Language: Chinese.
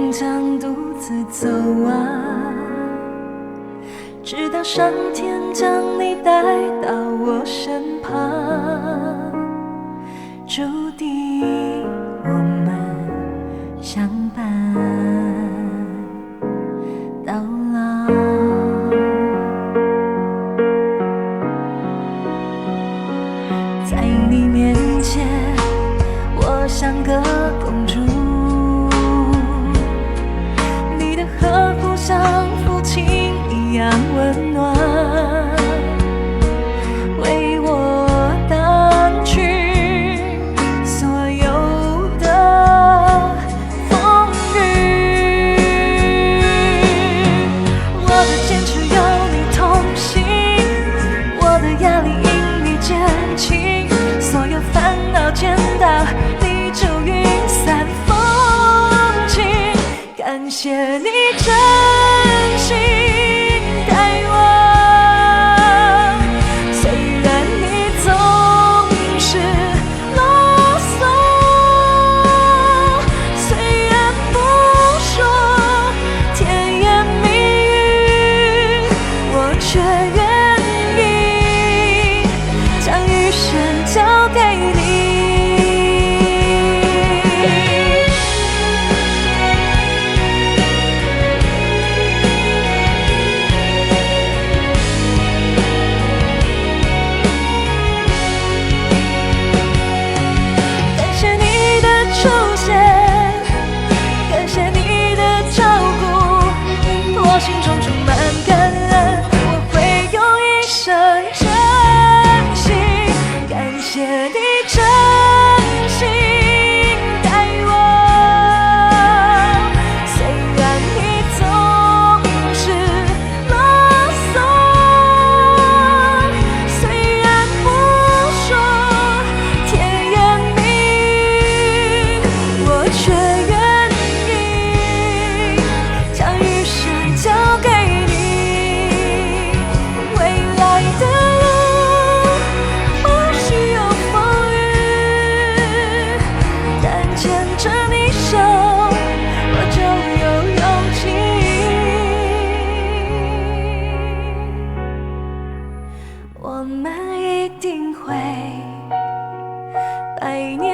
终将独自走完，直到上天将你带到我身旁，注定我们相伴到老。在你面前，我像个公主，你的呵护像父亲一样温暖，为我挡去所有的风雨。我的坚持有你同行，我的压力因你减轻，所有烦恼见到你就云散风轻。感谢你真心待我，虽然你总是啰嗦，虽然不说甜言蜜语，我却愿意将余生交给你。感谢你的出现，感谢你的照顾，我心中充满感恩，我会用一生珍惜。感谢你真心待我，虽然你总是啰嗦，虽然不说甜言蜜语，我却愿意将余生交给你。未来的路或许有风雨，但牵着你手，我就有勇气。我们一定会百年